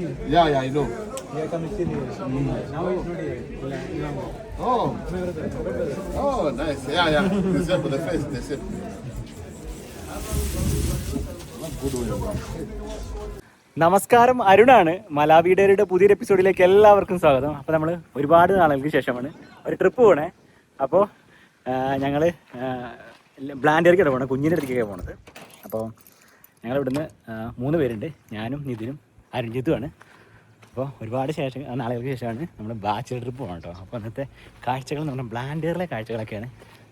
Yeah, I know. Yeah, come to Chile. Now he's ready. Oh. Oh, nice. Yeah. The same for the face, the same. Good one. നമസ്കാരം, അരുണാണ്. Malawi ഡയറിയുടെ പുതിയൊരു എപ്പിസോഡിലേക്ക് എല്ലാവർക്കും സ്വാഗതം. അപ്പോൾ നമ്മൾ ഒരുപാട് നാളുകൾക്ക് ശേഷമാണ് ഒരു ട്രിപ്പ് പോകണേ. അപ്പോൾ ഞങ്ങൾ ബ്ലാൻഡേറിക്കാണ് പോകണത്, കുഞ്ഞിൻ്റെ അടുത്തേക്കാണ് പോണത്. അപ്പോൾ ഞങ്ങൾ ഇവിടുന്ന് 3 പേരുണ്ട്, ഞാനും നിതിനും അരുൺജിത്തുമാണ്. അപ്പോൾ ഒരുപാട് നാളുകൾക്ക് ശേഷമാണ് നമ്മൾ ബാച്ചിലർ ട്രിപ്പ് പോകണം കേട്ടോ. അപ്പോൾ അന്നത്തെ കാഴ്ചകൾ നമ്മുടെ ബ്ലാൻഡേറിലെ കാഴ്ചകളൊക്കെയാണ്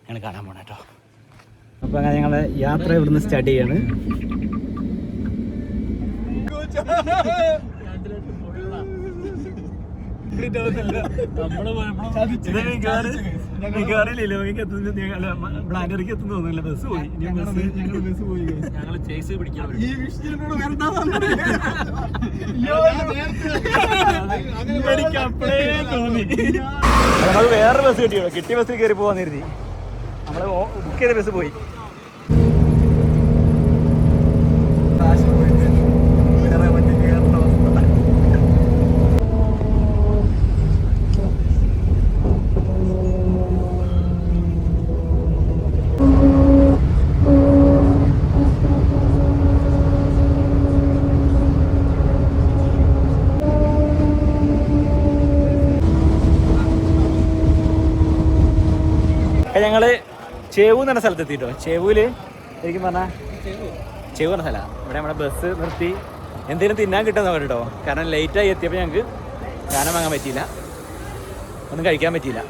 ഞങ്ങൾ കാണാൻ പോകണം കേട്ടോ. അപ്പോൾ അങ്ങനെ ഞങ്ങൾ യാത്ര ഇവിടുന്ന് സ്റ്റാർട്ട് ചെയ്യാണ്. ബ്ലാൻഡറിക്ക് എത്തുന്ന തോന്നുന്നില്ല, ബസ് പോയി. നമുക്ക് വേറൊരു ബസ് കിട്ടിയോ, കിട്ടിയ ബസ്സിൽ കയറി പോവാന്നിരുത്തി. നമ്മള് ബുക്ക് ചെയ്ത ബസ് പോയി. ഞങ്ങള് ചേവു എന്ന് പറഞ്ഞ സ്ഥലത്ത് എത്തിട്ടോ. ചേവൂല് ശരിക്കും പറഞ്ഞാൽ ചേവു പറഞ്ഞ സ്ഥലമാണ്. ഇവിടെ നമ്മുടെ ബസ് നിർത്തി എന്തെങ്കിലും തിന്നാൻ കിട്ടുമെന്ന് കേട്ടോ. കാരണം ലേറ്റായി എത്തിയപ്പോൾ ഞങ്ങൾക്ക് സാധനം വാങ്ങാൻ പറ്റിയില്ല, ഒന്നും കഴിക്കാൻ പറ്റിയില്ല.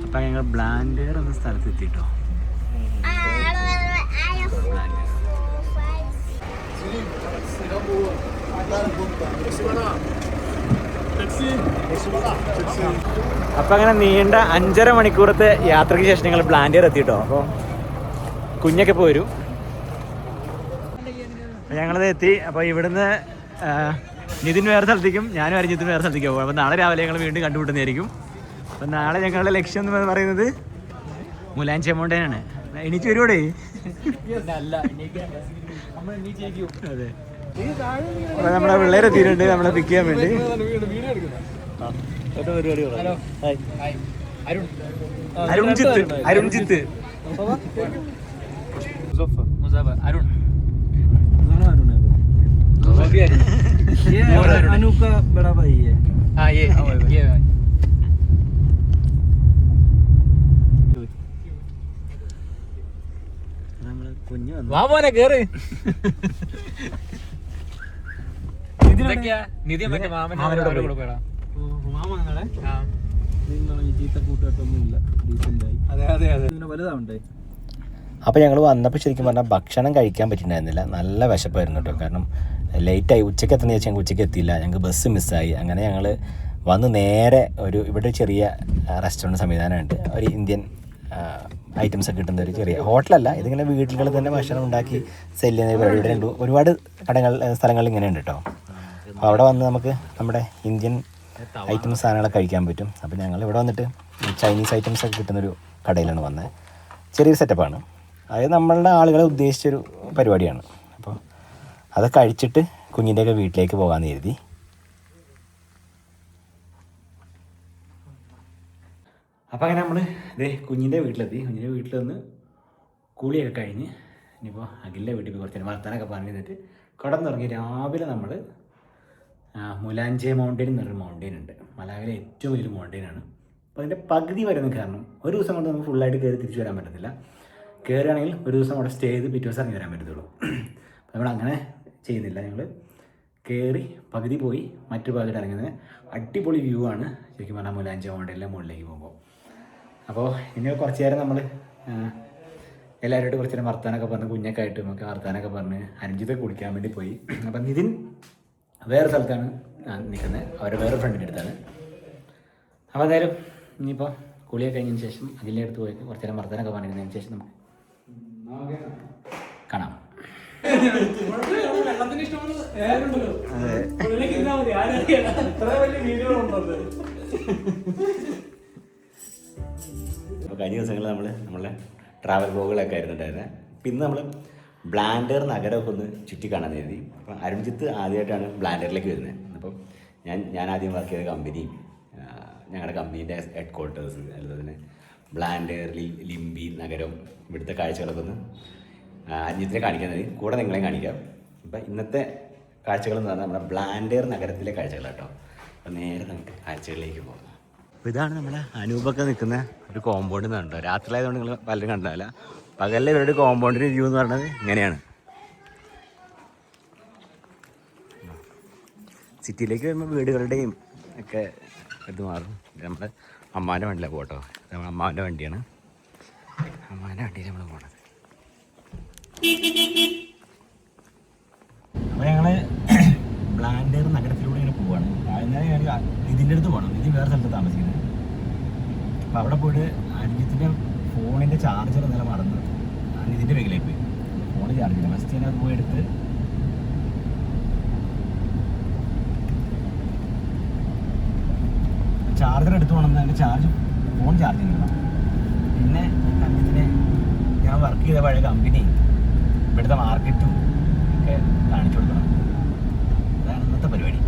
അപ്പം ഞങ്ങൾ ബ്ലാൻഡേർ എന്ന സ്ഥലത്ത് എത്തിട്ടോ. അപ്പം അങ്ങനെ നീണ്ട 5.5 മണിക്കൂറത്തെ യാത്രയ്ക്ക് ശേഷം ഞങ്ങൾ ബ്ലാൻഡേർ എത്തിട്ടോ. അപ്പോൾ കുഞ്ഞൊക്കെ പോരും. ഞങ്ങളത് എത്തി. അപ്പോൾ ഇവിടുന്ന് നിതിൻ വേറെ സ്ഥലത്തേക്കും ഞാനും അരിഞ്ഞിത്തും വേറെ സ്ഥലത്തേക്കും പോകും. അപ്പോൾ നാളെ രാവിലെ ഞങ്ങൾ വീണ്ടും കണ്ടുപിട്ടുന്നതായിരിക്കും. അപ്പം നാളെ ഞങ്ങളുടെ ലക്ഷ്യം എന്ന് പറയുന്നത് മുലാഞ്ചി മൗണ്ടനാണ്. എണീച്ച് വരുവോടെ? അതെ. അപ്പോൾ നമ്മളെ പിള്ളേരെ എത്തിയിട്ടുണ്ട് നമ്മളെ പിക്ക് ചെയ്യാൻ വേണ്ടി. അരുൺജിത്ത് अनु का बड़ा भाई है। हाँ ये വാ മോനെ കേറ്. അപ്പോൾ ഞങ്ങൾ വന്നപ്പോൾ ശരിക്കും പറഞ്ഞാൽ ഭക്ഷണം കഴിക്കാൻ പറ്റിയിട്ടുണ്ടായിരുന്നില്ല. നല്ല വിശപ്പായിരുന്നു കേട്ടോ. കാരണം ലേറ്റായി, ഉച്ചയ്ക്ക് എത്തുന്ന ചോദിച്ചാൽ ഞങ്ങൾക്ക് ഉച്ചയ്ക്ക് എത്തിയില്ല, ഞങ്ങൾക്ക് ബസ് മിസ്സായി. അങ്ങനെ ഞങ്ങൾ വന്ന് നേരെ ഇവിടെ ചെറിയ റെസ്റ്റോറൻറ്റ് സംവിധാനമുണ്ട്. ഒരു ഇന്ത്യൻ ഐറ്റംസ് ഒക്കെ കിട്ടുന്ന ഒരു ചെറിയ ഹോട്ടലല്ല, ഇതിങ്ങനെ വീട്ടിൽ തന്നെ ഭക്ഷണം ഉണ്ടാക്കി സെല്ല് ചെയ്യുന്ന പരിപാടി ഇവിടെ ഉണ്ട്. ഒരുപാട് സ്ഥലങ്ങളിൽ ഇങ്ങനെ ഉണ്ട് കേട്ടോ. അപ്പോൾ അവിടെ വന്ന് നമുക്ക് നമ്മുടെ ഇന്ത്യൻ ഐറ്റംസ് സാധനങ്ങളൊക്കെ കഴിക്കാൻ പറ്റും. അപ്പോൾ ഞങ്ങൾ ഇവിടെ വന്നിട്ട് ചൈനീസ് ഐറ്റംസ് ഒക്കെ കിട്ടുന്നൊരു കടയിലാണ് വന്നത്. ചെറിയൊരു സെറ്റപ്പാണ്, അതായത് നമ്മളുടെ ആളുകളെ ഉദ്ദേശിച്ചൊരു പരിപാടിയാണ്. അപ്പോൾ അത് കഴിച്ചിട്ട് കുഞ്ഞിൻ്റെയൊക്കെ വീട്ടിലേക്ക് പോകാമെന്ന് കരുതി. അപ്പോൾ അങ്ങനെ നമ്മൾ കുഞ്ഞിൻ്റെ വീട്ടിലെത്തി. കുഞ്ഞിൻ്റെ വീട്ടിൽ നിന്ന് കൂളിയൊക്കെ കഴിഞ്ഞ് ഇനിയിപ്പോൾ അഖിലിൻ്റെ വീട്ടിൽ പോയി കുറച്ച് വർത്താനൊക്കെ പറഞ്ഞു തന്നിട്ട് കിടന്നുറങ്ങി. രാവിലെ നമ്മൾ മുലാഞ്ചി മൗണ്ടെയിൻ എന്നൊരു മൗണ്ടെയിൻ ഉണ്ട്, മലാവിലെ ഏറ്റവും വലിയൊരു മൗണ്ടെയിനാണ്. അപ്പോൾ അതിൻ്റെ പകുതി വരുന്ന കാരണം ഒരു ദിവസം കൊണ്ട് നമുക്ക് ഫുള്ളായിട്ട് കയറി തിരിച്ചു വരാൻ പറ്റത്തില്ല. കയറുകയാണെങ്കിൽ ഒരു ദിവസം അവിടെ സ്റ്റേ ചെയ്ത് പിറ്റേ ദിവസം ഇറങ്ങി വരാൻ പറ്റത്തുള്ളൂ. അപ്പോൾ നമ്മളങ്ങനെ ചെയ്യുന്നില്ല. ഞങ്ങൾ കയറി പകുതി പോയി മറ്റൊരു ഭാഗത്ത് ഇറങ്ങുന്നത്. അടിപൊളി വ്യൂ ആണ് ശരിക്കും പറഞ്ഞാൽ മുലാഞ്ചി മൗണ്ടെയിനിലെ മുകളിലേക്ക് പോകുമ്പോൾ. അപ്പോൾ ഇനി കുറച്ച് നേരം നമ്മൾ എല്ലാവരുമായിട്ട് കുറച്ച് നേരം വർത്താനൊക്കെ പറഞ്ഞ് കുഞ്ഞൊക്കെ ആയിട്ട് നമുക്ക് വർത്താനൊക്കെ പറഞ്ഞ് അരുൺജിത്തെ കുടിക്കാൻ വേണ്ടി പോയി. അപ്പം നിതിൻ വേറെ സ്ഥലത്താണ് നിൽക്കുന്നത്, അവരുടെ വേറെ ഫ്രണ്ടിൻ്റെ അടുത്താണ്. അപ്പോൾ എന്തായാലും ഇനിയിപ്പോൾ കുളിയൊക്കെ കഴിഞ്ഞതിന് ശേഷം അഖിലിൻ്റെ അടുത്ത് പോയി കുറച്ച് നേരം വർത്തനൊക്കെ പറഞ്ഞതിന് ശേഷം നമുക്ക് കാണാം. അപ്പോൾ കഴിഞ്ഞ ദിവസങ്ങളിൽ നമ്മളെ ട്രാവൽ ബ്ലോഗുകളൊക്കെ ആയിരുന്നുണ്ടായിരുന്നത്. അപ്പം ഇന്ന് നമ്മൾ ബ്ലാൻഡർ നഗരമൊക്കെ ഒന്ന് ചുറ്റി കാണാൻ കരുതി. അപ്പം അരുൺജിത്ത് ആദ്യമായിട്ടാണ് ബ്ലാൻഡറിലേക്ക് വരുന്നത്. അപ്പം ഞാൻ ആദ്യം വർക്ക് ചെയ്ത കമ്പനിയും ഞങ്ങളുടെ കമ്പനീൻ്റെ ഹെഡ് ക്വാർട്ടേഴ്സ് അതുപോലെ തന്നെ ബ്ലാൻഡർ, ലിംബി നഗരം, ഇവിടുത്തെ കാഴ്ചകളൊക്കെ ഒന്ന് അരുൺജിത്തിനെ കാണിക്കുന്നത് കൂടെ നിങ്ങളെ കാണിക്കാം. അപ്പം ഇന്നത്തെ കാഴ്ചകളെന്ന് പറഞ്ഞാൽ നമ്മുടെ ബ്ലാൻഡർ നഗരത്തിലെ കാഴ്ചകൾ കേട്ടോ. അപ്പം നേരെ നമുക്ക് കാഴ്ചകളിലേക്ക് പോകാം. അപ്പോൾ ഇതാണ് നമ്മുടെ അനൂപൊക്കെ നിൽക്കുന്ന ഒരു കോമ്പൗണ്ട് എന്ന് കണ്ടോ. രാത്രിയായതുകൊണ്ട് നിങ്ങൾ പലരും കണ്ടതല്ല. പകലിലെ ഇവരുടെ കോമ്പൗണ്ടിൻ്റെ വ്യൂ എന്ന് പറയുന്നത് ഇങ്ങനെയാണ്. സിറ്റിയിലേക്ക് വരുമ്പോൾ വീടുകളുടെയും ഒക്കെ ഇത് മാറും. നമ്മുടെ അമ്മാൻ്റെ വണ്ടിയിലാണ് പോകട്ടോ. നമ്മുടെ അമ്മാവൻ്റെ വണ്ടിയാണ്. അമ്മാൻ്റെ വണ്ടിയിൽ നമ്മൾ പോകണത്. അപ്പോൾ ഞങ്ങൾ ബ്ലാൻഡർ നഗരത്തിലൂടെ ഇങ്ങനെ പോവുകയാണ്. എന്നാലും ഞാൻ ഇതിൻ്റെ അടുത്ത് പോകണം. ഇത് വേറെ സ്ഥലത്ത് താമസിക്കുന്നത്. അപ്പോൾ അവിടെ പോയിട്ട് അരിജിത്തിൻ്റെ ഫോണിൻ്റെ ചാർജർ ഇന്നലെ മറന്ന് ഇതിൻ്റെ ബാഗിലേക്ക് പോയി. ഫോൺ ചാർജ് ചെയ്യണം. ഫസ്റ്റ് ഞാൻ അത് പോയി എടുത്ത് ചാർജർ എടുത്ത് പോകണം. അതിൻ്റെ ഫോൺ ചാർജ് ചെയ്യണം. പിന്നെ അരിജിത്തിനെ ഞാൻ വർക്ക് ചെയ്ത പഴയ കമ്പനി ഇവിടുത്തെ മാർക്കറ്റും ഒക്കെ കാണിച്ചു കൊടുക്കണം. അതാണ് ഇന്നത്തെ പരിപാടി.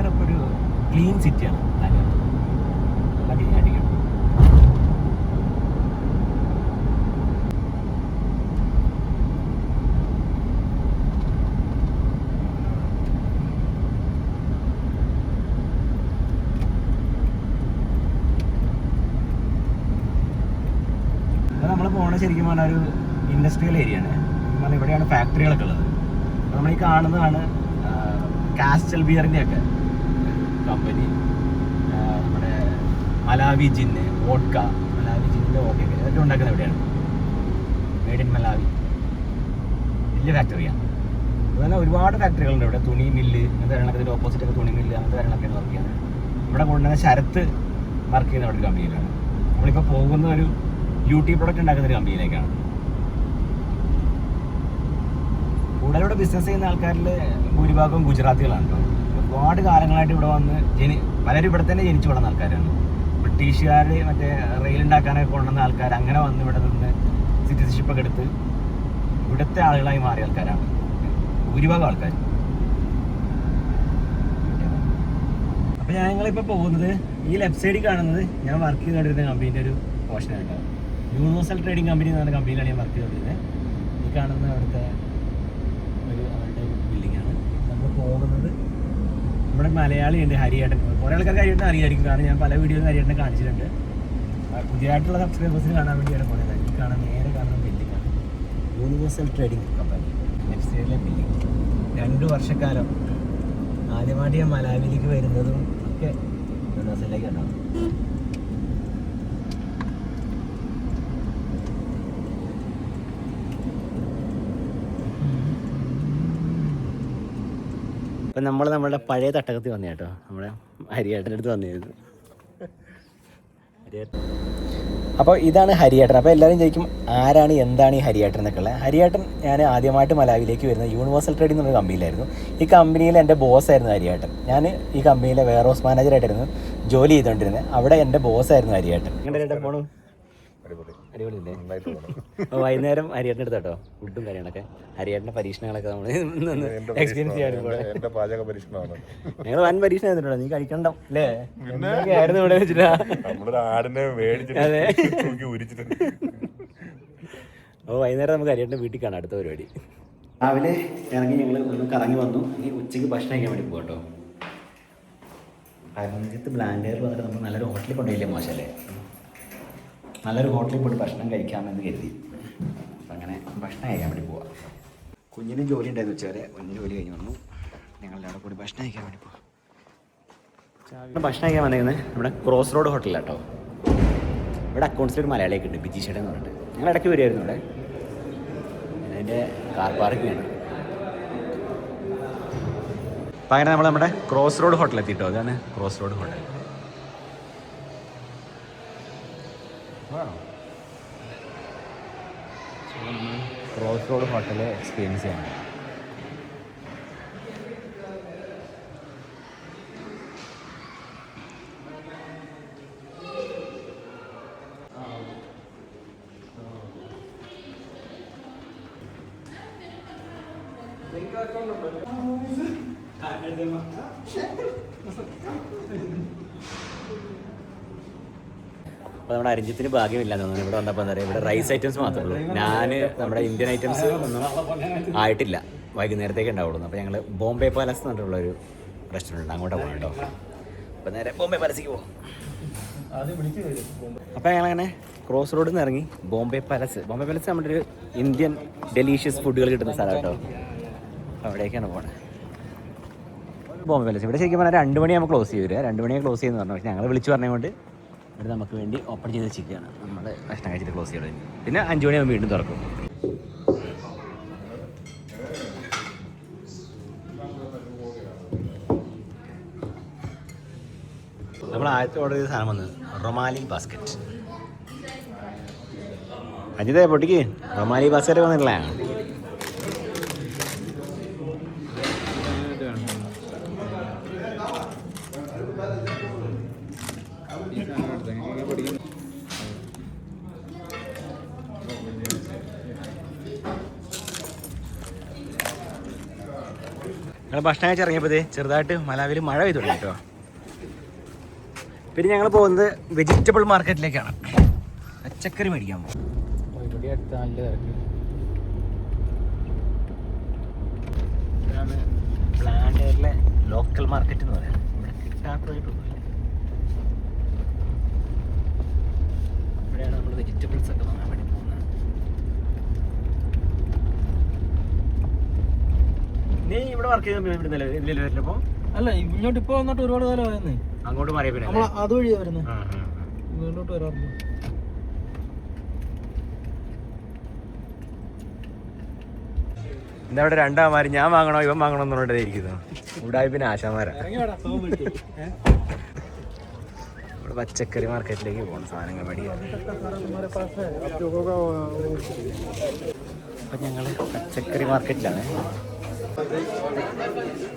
ഇപ്പോൾ ഒരു ക്ലീൻ സിറ്റിയാണ്. നല്ല ക്ലീൻ ആയിരിക്കും. നമ്മൾ പോണ ശരിക്കും പറഞ്ഞാൽ ഒരു ഇൻഡസ്ട്രിയൽ ഏരിയയാണ്. പറഞ്ഞാൽ ഇവിടെയാണ് ഫാക്ടറികളൊക്കെ ഉള്ളത്. നമ്മൾ ഈ കാണുന്നതാണ് കാസ്റ്റൽ ബിയറിൻ്റെ ഒക്കെ കമ്പനി. നമ്മുടെ മലാവി ജിന്ന്, വോഡ്ക, മലാവി ജിന്നിൻ്റെ വോഡ്കയൊക്കെ ഇതൊക്കെ ഉണ്ടാക്കുന്നത് എവിടെയാണ്? Made in Malawi. വലിയ ഫാക്ടറിയാണ്. അതുപോലെ ഒരുപാട് ഫാക്ടറികളുണ്ട് ഇവിടെ. തുണി മില്ല് അങ്ങനത്തെ കാര്യങ്ങളൊക്കെ, ഇതിൻ്റെ ഓപ്പോസിറ്റൊക്കെ തുണി മില്ല് അങ്ങനത്തെ കാര്യങ്ങളൊക്കെയാണ് വർക്ക് ചെയ്യുന്നത്. ഇവിടെ കൊണ്ടുവന്ന ശരത്ത് വർക്ക് ചെയ്യുന്ന അവിടെ ഒരു കമ്പനിയിലാണ്. നമ്മളിപ്പോൾ പോകുന്ന ഒരു ബ്യൂട്ടി പ്രൊഡക്റ്റ് ഉണ്ടാക്കുന്ന ഒരു കമ്പനിയിലേക്കാണ്. കൂടുതലിവിടെ ബിസിനസ് ചെയ്യുന്ന ആൾക്കാരിൽ ഭൂരിഭാഗവും ഗുജറാത്തികളാണ് കേട്ടോ. ഒരുപാട് കാലങ്ങളായിട്ട് ഇവിടെ വന്ന് പലരും ഇവിടെ തന്നെ ജനിച്ചു വളർന്ന ആൾക്കാരാണ്. ബ്രിട്ടീഷുകാർ മറ്റേ റെയിൽ ഉണ്ടാക്കാനൊക്കെ കൊണ്ടുവന്ന ആൾക്കാർ അങ്ങനെ വന്ന് ഇവിടെ നിന്ന് സിറ്റിസൺഷിപ്പൊക്കെ എടുത്ത് ഇവിടുത്തെ ആളുകളായി മാറിയ ആൾക്കാരാണ് ഭൂരിഭാഗം ആൾക്കാർ. അപ്പോൾ ഞങ്ങളിപ്പോൾ പോകുന്നത് ഈ ലെഫ്റ്റ് സൈഡിൽ കാണുന്നത് ഞാൻ വർക്ക് ചെയ്തുകൊണ്ടിരുന്ന കമ്പനീൻ്റെ ഒരു പോർഷനാണ് കേട്ടോ. യൂണിവേഴ്സൽ ട്രേഡിംഗ് കമ്പനി എന്ന് പറഞ്ഞ കമ്പനിയിലാണ് ഞാൻ വർക്ക് ചെയ്തുകൊണ്ടിരുന്നത്. ഈ കാണുന്ന അവിടുത്തെ അവരുടെ ബിൽഡിങ്ങാണ്. നമ്മൾ പോകുന്നത് നമ്മുടെ മലയാളിയുണ്ട് ഹരിയേട്ടൻ. കുറേ ആൾക്കാർക്ക് ഹരിയേട്ടൻ അറിയായിരിക്കും, കാരണം ഞാൻ പല വീഡിയോയിൽ ഹരിയേട്ടനെ കാണിച്ചിട്ടുണ്ട്. പുതിയതായിട്ടുള്ള സബ്സ്ക്രൈബേഴ്സിന് കാണാൻ വേണ്ടിയാണ് പോകുന്നത്. ഈ നേരെ കാണുന്ന ബിൽഡിങ്ങാണ് യൂണിവേഴ്സൽ ട്രേഡിംഗ് കമ്പനി. ലെഫ്റ്റ് സൈഡിലെ ബിൽഡിങ്. 2 വർഷക്കാലം ആദ്യമായിട്ട് ഞാൻ മലാവിലേക്ക് വരുന്നതും ഒക്കെ യൂണിവേഴ്സലിലേക്ക് കണ്ടാണ്. അപ്പം നമ്മൾ നമ്മളുടെ പഴയ തട്ടകത്തിൽ വന്നേ കേട്ടോ. നമ്മുടെ ഹരിയേട്ടൻ്റെ അടുത്ത് വന്നിരുന്നു. അപ്പോൾ ഇതാണ് ഹരിയേട്ടൻ. അപ്പോൾ എല്ലാവരും ചോദിക്കും ആരാണ് എന്താണ് ഈ ഹരിയേട്ടൻ എന്നൊക്കെ ഉള്ളത്. ഹരിയേട്ടൻ ഞാൻ ആദ്യമായിട്ട് മലാവിലേക്ക് വരുന്നത് യൂണിവേഴ്സൽ ട്രേഡിംഗ് എന്നൊരു കമ്പനിയിലായിരുന്നു. ഈ കമ്പനിയിൽ എൻ്റെ ബോസായിരുന്നു ഹരിയേട്ടൻ. ഞാൻ ഈ കമ്പനിയിലെ വെയർഹൗസ് മാനേജറായിട്ടായിരുന്നു ജോലി ചെയ്തുകൊണ്ടിരുന്നത്. അവിടെ എൻ്റെ ബോസായിരുന്നു ഹരിയേട്ടൻ. എങ്ങനെ പോകണം? അടിപൊളിയില്ലേ? അപ്പോൾ വൈകുന്നേരം ഹരിയേട്ടൻ എടുത്ത് കേട്ടോ ഫുഡും കാര്യങ്ങളൊക്കെ. ഹരിയേട്ടൻ്റെ പരീക്ഷണങ്ങളൊക്കെ നമ്മൾ എക്സ്പീരിയൻസ് ചെയ്യാറുണ്ട്. ഞങ്ങൾ വൻ പരീക്ഷണം ചെയ്തിട്ടുണ്ടോ? നീ കഴിക്കണ്ട അല്ലേ? ആയിരുന്നു ഇവിടെ വെച്ചിട്ടാ. അതെ. അപ്പോൾ വൈകുന്നേരം നമുക്ക് ഹരിയേട്ടൻ്റെ വീട്ടിൽ കാണാം. അടുത്ത പരിപാടി. രാവിലെ ഇറങ്ങി ഞങ്ങൾ ഒന്ന് കറങ്ങി വന്നു. ഇനി ഉച്ചയ്ക്ക് ഭക്ഷണം കഴിക്കാൻ വേണ്ടി പോകട്ടോ. അരുൺജിത്ത് ബ്ലാൻഡറിൽ വന്നിട്ട് നമ്മൾ നല്ലൊരു ഹോട്ടലിൽ കൊണ്ടുപോയില്ലേ? മോശമല്ലേ? നല്ലൊരു ഹോട്ടലിൽ പോയിട്ട് ഭക്ഷണം കഴിക്കാമെന്ന് കരുതി. അപ്പം അങ്ങനെ ഭക്ഷണം കഴിക്കാൻ വേണ്ടി പോവാം. കുഞ്ഞിന് ജോലി ഉണ്ടായിരുന്നു ഉച്ചവരെ. കുഞ്ഞിന് ജോലി കഴിഞ്ഞ് വന്നു. ഞങ്ങളുടെ അവിടെ കൂടി ഭക്ഷണം കഴിക്കാൻ വേണ്ടി പോവാം. ഭക്ഷണം കഴിക്കാൻ വന്നിരിക്കുന്നത് നമ്മുടെ ക്രോസ് റോഡ് ഹോട്ടലിലാട്ടോ. ഇവിടെ അക്കൗണ്ട്സിൽ ഒരു മലയാളിയൊക്കെ ഉണ്ട്, ബിജീഷേട്ടൻ എന്ന് പറഞ്ഞിട്ട്. ഞങ്ങൾ ഇടയ്ക്ക് വരുമായിരുന്നു ഇവിടെ. അതിൻ്റെ കാർ പാർക്കിംഗ് ആണ്. അപ്പം അങ്ങനെ നമ്മൾ നമ്മുടെ ക്രോസ് റോഡ് ഹോട്ടൽ എത്തിയിട്ടോ. അതാണ് cross road hotel. Cross road hotel experience ചെയ്യണം. അപ്പോൾ നമ്മുടെ അരിഞ്ചത്തിന് ഭാഗ്യമില്ലാന്ന് തോന്നുന്നു. ഇവിടെ വന്നപ്പോൾ എന്താ പറയുക, ഇവിടെ റൈസ് ഐറ്റംസ് മാത്രമേ ഉള്ളൂ. നമ്മുടെ ഇന്ത്യൻ ഐറ്റംസ് ഒന്നും ആയിട്ടില്ല, വൈകുന്നേരത്തേക്ക് ഉണ്ടാവുള്ളൂ. അപ്പോൾ ഞങ്ങൾ ബോംബെ പാലസ് എന്ന് പറഞ്ഞിട്ടുള്ളൊരു റെസ്റ്റോറൻറ്റ് ഉണ്ട്, അങ്ങോട്ടാണ് പോകുന്നത് കേട്ടോ. അപ്പോൾ നേരെ ബോംബെ പാലസിലേക്ക് പോകും. അപ്പോൾ ഞങ്ങളങ്ങനെ ക്രോസ് റോഡിൽ നിന്ന് ഇറങ്ങി ബോംബെ പാലസ് നമ്മുടെ ഒരു ഇന്ത്യൻ ഡെലീഷ്യസ് ഫുഡുകൾ കിട്ടുന്ന സ്ഥലം കേട്ടോ. അവിടേക്കാണ് പോകണത്. ബോംബെ പാലസ് ഇവിടെ ശരിക്കും പറഞ്ഞാൽ 2 മണിയാകുമ്പോൾ ക്ലോസ് ചെയ്തു വരിക. 2 മണിയാണ് ക്ലോസ് ചെയ്യുന്നത് പറഞ്ഞു. പക്ഷേ ഞങ്ങൾ വിളിച്ച് പറഞ്ഞുകൊണ്ട് ഇവിടെ നമുക്ക് വേണ്ടി ഓപ്പൺ ചെയ്ത് വെച്ചിരിക്കുകയാണ്. നമ്മൾ ഭക്ഷണം കഴിച്ചിട്ട് ക്ലോസ് ചെയ്തത്. പിന്നെ 5 മണിയാകുമ്പോൾ വീണ്ടും തുറക്കും. നമ്മൾ ആദ്യത്തെ ഓർഡർ ചെയ്ത സാധനം വന്നത് റൊമാലി ബാസ്ക്കറ്റ്. അജിതേ പൊട്ടിക്ക് റൊമാലി ബാസ്ക്കറ്റ് വന്നിട്ടില്ല. ഞങ്ങൾ ഭക്ഷണം കഴിച്ച് ഇറങ്ങിയപ്പോൾ ചെറുതായിട്ട് മലാവിൽ മഴ പെയ്തു തുടങ്ങി കേട്ടോ. പിന്നെ ഞങ്ങൾ പോകുന്നത് വെജിറ്റബിൾ മാർക്കറ്റിലേക്കാണ്. പച്ചക്കറി മേടിക്കാൻ പോകും. ഇവിടെ അടുത്ത് നല്ല തിരക്ക്. ഇതാണ് പ്ലാന്റേറിലെ ലോക്കൽ മാർക്കറ്റ് എന്ന് പറയാം. ഇവിടെ കിട്ടാത്തതായിട്ടൊന്നുമില്ല. ഇവിടെയാണ് നമ്മൾ വെജിറ്റബിൾസ് ഒക്കെ വാങ്ങാൻ വേണ്ടി പോകുന്നത്. നീ ഇവിടെ വർക്ക് ചെയ്ത് ഇതിൽ വരില്ലപ്പോ? അല്ല, ഇങ്ങോട്ട് ഇപ്പോൾ വന്നിട്ട് ഒരുപാട് കാലമായിരുന്നേ. അങ്ങോട്ട് മാറിയ പിന്നെ അതുവഴി വരുന്നു. ഇങ്ങോട്ട് വരാറുണ്ട്. എന്താ ഇവിടെ രണ്ടാമാര് ഞാൻ വാങ്ങണോ ഇവൻ വാങ്ങണോ എന്നുള്ളത് ഇരിക്കുന്നു. ഉടായി പിന്നെ ആശാമാരാ. ഇവിടെ പച്ചക്കറി മാർക്കറ്റിലേക്ക് പോകണം സാധനങ്ങൾ മേടിക്കാൻ. അപ്പം ഞങ്ങൾ പച്ചക്കറി മാർക്കറ്റിലാണ്.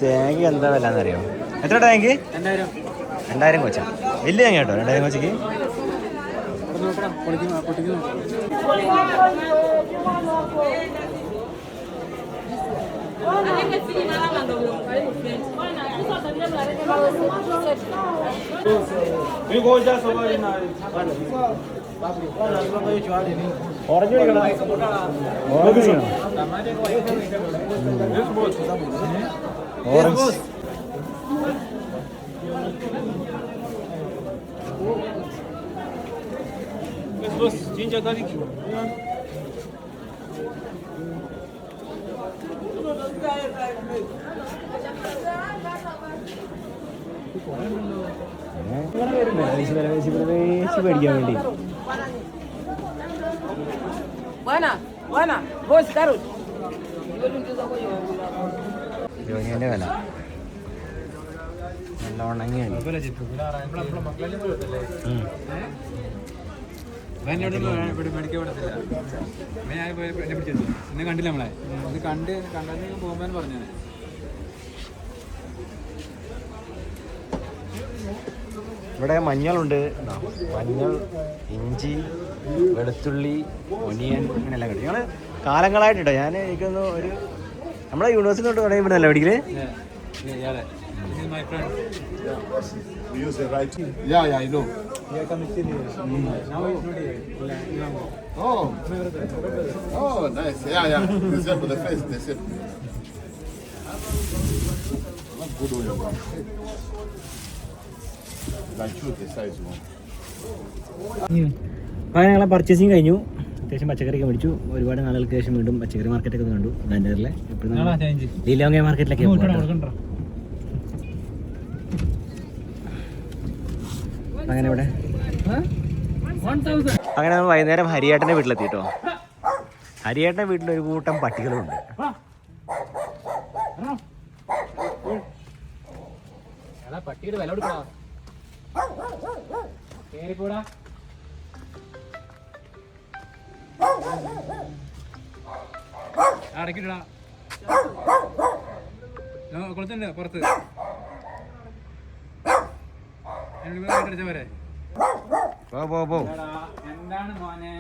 തേങ്ങ എന്താ വില എന്നറിയോ? എത്ര തേങ്ങ? 2000 കൊച്ച. വലിയ തേങ്ങ കേട്ടോ, 2000 കൊച്ചക്ക്. ഓറഞ്ച് ഓറഞ്ച് മേടിക്കാൻ വേണ്ടി. ജോനിയുടെ വില നല്ല ഉണങ്ങിയാണ്. കണ്ടില്ല നമ്മളെ കണ്ടു പോകുമ്പോൾ പറഞ്ഞു. ഇവിടെ മഞ്ഞളുണ്ട്, മഞ്ഞൾ, ഇഞ്ചി, വെളുത്തുള്ളി, ഒനിയൻ, അങ്ങനെയെല്ലാം കിട്ടും. ഞങ്ങൾ കാലങ്ങളായിട്ടോ. ഞാൻ എനിക്കൊന്ന് ഒരു നമ്മളെ യൂണിവേഴ്സിറ്റി തൊട്ട് തുടങ്ങി ഇവിടെ നല്ല പഠിക്കല്. You use it right? Yeah, I know. Oh, nice. Yeah. The shape of the face, the shape. Not good on your back. Like choose the size you want. അപ്പോൾ ഞങ്ങളെ പർച്ചേസിങ് കഴിഞ്ഞു. അത്യാവശ്യം പച്ചക്കറിയൊക്കെ മേടിച്ചു. ഒരുപാട് നാളുകൾക്ക് ശേഷം വീണ്ടും പച്ചക്കറി മാർക്കറ്റൊക്കെ കണ്ടു. ബാൻഡേറിലെ ലീലോങ്ങ മാർക്കറ്റിലൊക്കെ. അങ്ങനെ ഇവിടെ അങ്ങനെ നമ്മൾ വൈകുന്നേരം ഹരിയേട്ടൻ്റെ വീട്ടിലെത്തി കേട്ടോ. ഹരിയേട്ടൻ്റെ വീട്ടിൽ ഒരു കൂട്ടം പട്ടികളുണ്ട്. പട്ടിയുടെ വില കൊടുക്കടാ, കേറിപ്പോടാ. അടക്കിട്ടാ കൊളുത്തുണ്ട് പുറത്ത്. അടിച്ച പോരെ. എന്താണ് മോനെ?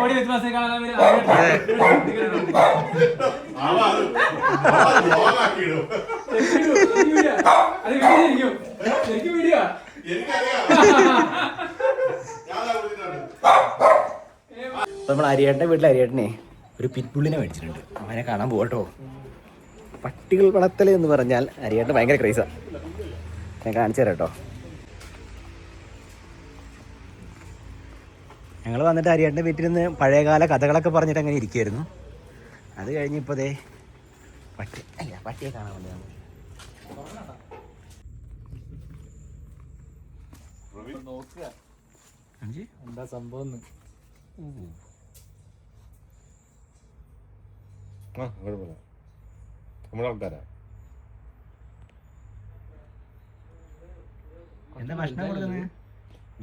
ഓടി വെച്ച് ബസ് കാണാൻ നമ്മൾ അരിയേട്ടൻ്റെ വീട്ടിൽ അരിയേട്ടനെ ഒരു പിറ്റ്ബുള്ളിനെ മേടിച്ചിട്ടുണ്ട്. അവനെ കാണാൻ പോകട്ടോ. പട്ടികൾ വളർത്തൽ എന്ന് പറഞ്ഞാൽ അരിയേട്ടൻ ഭയങ്കര ക്രൈസാണ്. ഞാൻ കാണിച്ചു തരാം കേട്ടോ. ഞങ്ങൾ വന്നിട്ട് അരിയേട്ടൻ്റെ വീട്ടിൽ നിന്ന് പഴയകാല കഥകളൊക്കെ പറഞ്ഞിട്ട് അങ്ങനെ ഇരിക്കുമായിരുന്നു. അത് കഴിഞ്ഞപ്പോൾ ദേ പട്ടിയെ കാണാൻ വേണ്ടി എന്താ സംഭവം? നമ്മുടെ ആൾക്കാരാ. എന്താ ഭക്ഷണം കൊടുക്കുന്നത്?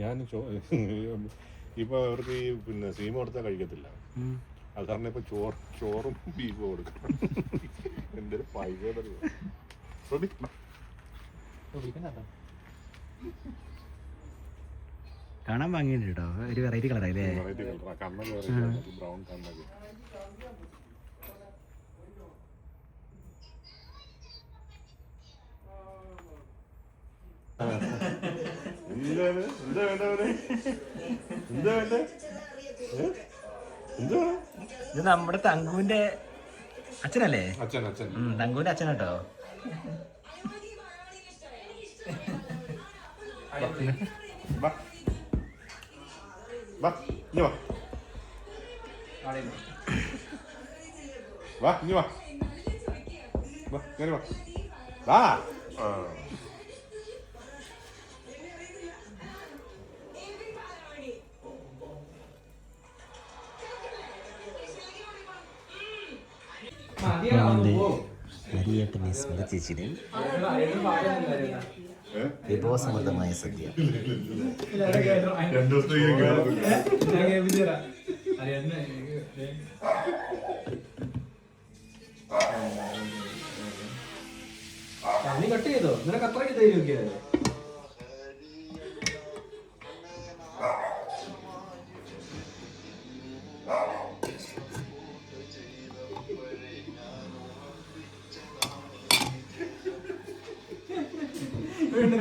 ഞാൻ ഇപ്പൊ അവർക്ക് ഈ പിന്നെ സീമ കൊടുത്താൽ കഴിക്കത്തില്ല. അത് കാരണം ഇപ്പൊ ചോറും ബീഫും കൊടുക്കണം. എന്റെ ഒരു പൈസ കാണാൻ ഭംഗിയുണ്ട് കേട്ടോ. ഒരു വെറൈറ്റി കളറല്ലേ? കണ്ണൊക്കെ ബ്രൗൺ കണ്ണൊക്കെ. ഇത് നമ്മുടെ തങ്കുവിന്റെ അച്ഛനല്ലേ? അച്ഛൻ തങ്കുവിന്റെ അച്ഛൻ കേട്ടോ. ഹരിയേട്ടനെ സ്മരിച്ചിട്ട് വിഭവസമൃദ്ധമായ സദ്യ. നീ കട്ട് ചെയ്തോ? നിനക്ക് അത്രയ്ക്ക് ധൈര്യം നോക്കിയാലോ? വീണ്ടും